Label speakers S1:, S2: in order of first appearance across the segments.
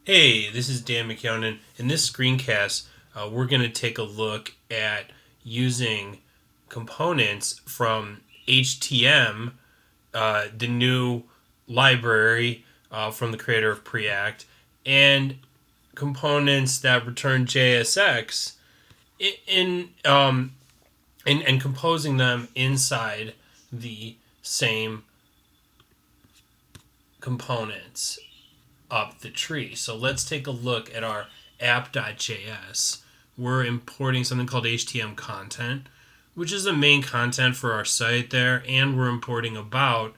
S1: Hey, this is Dan McKeown. In this screencast, we're going to take a look at using components from HTM, the new library from the creator of Preact, and components that return JSX in composing them inside the same components up the tree. So let's take a look at our app.js. We're importing something called HTML content, which is the main content for our site there, and we're importing about,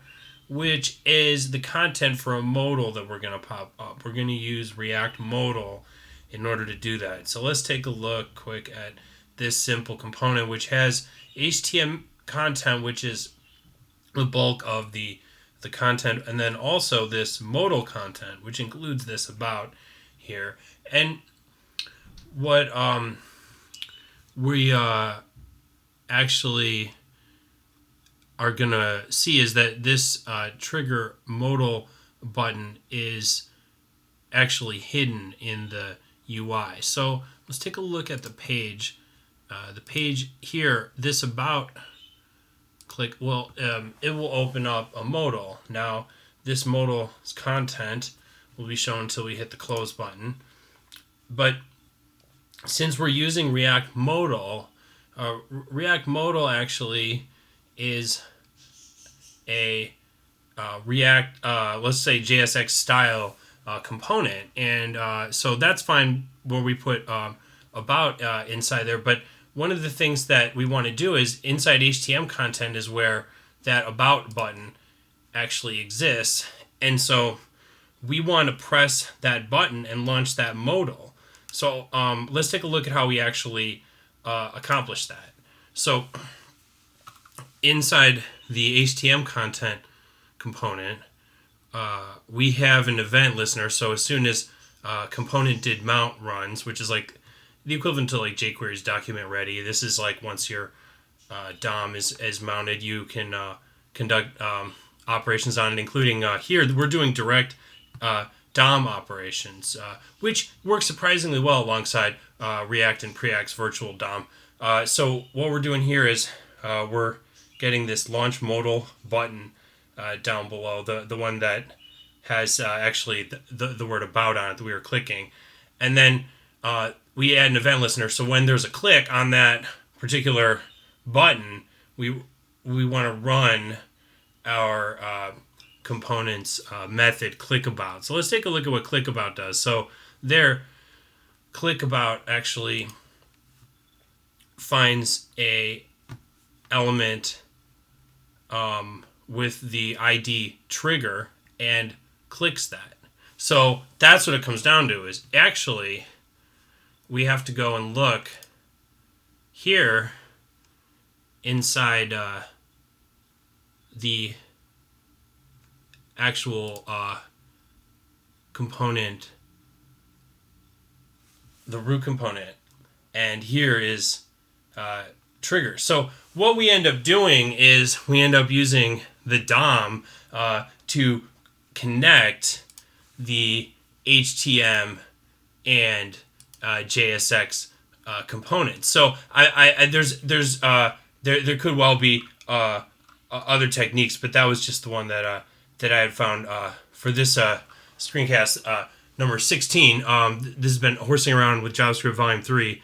S1: which is the content for a modal that we're going to pop up. We're going to use React modal in order to do that. So let's take a look quick at this simple component, which has HTML content, which is the bulk of the content, and then also this modal content, which includes this about here. And what we actually are gonna see is that this trigger modal button is actually hidden in the UI. So let's take a look at the page. The page here, this about click, it will open up a modal. Now, this modal's content will be shown until we hit the close button. But since we're using React modal, React modal actually is a React, let's say JSX style component, and so that's fine where we put about inside there. But one of the things that we want to do is inside HTML content is where that about button actually exists. And so we want to press that button and launch that modal. So let's take a look at how we actually accomplish that. So inside the HTML content component, we have an event listener. So as soon as component did mount runs, which is like the equivalent to like jQuery's document ready. This is like once your DOM is mounted, you can conduct operations on it, including here we're doing direct DOM operations, which works surprisingly well alongside React and Preact's virtual DOM. So what we're doing here is we're getting this launch modal button down below, the one that has actually the word about on it that we were clicking, and then we add an event listener. So when there's a click on that particular button, we want to run our components method clickabout. So let's take a look at what clickabout does. So there, clickabout actually finds a element with the ID trigger and clicks that. So that's what it comes down to, is actually we have to go and look here inside the actual component, the root component, and here is trigger. So what we end up doing is we end up using the DOM to connect the HTML and JSX components. So there could well be other techniques, but that was just the one that I had found for this screencast number 16. This has been Horsing Around with JavaScript Volume 3.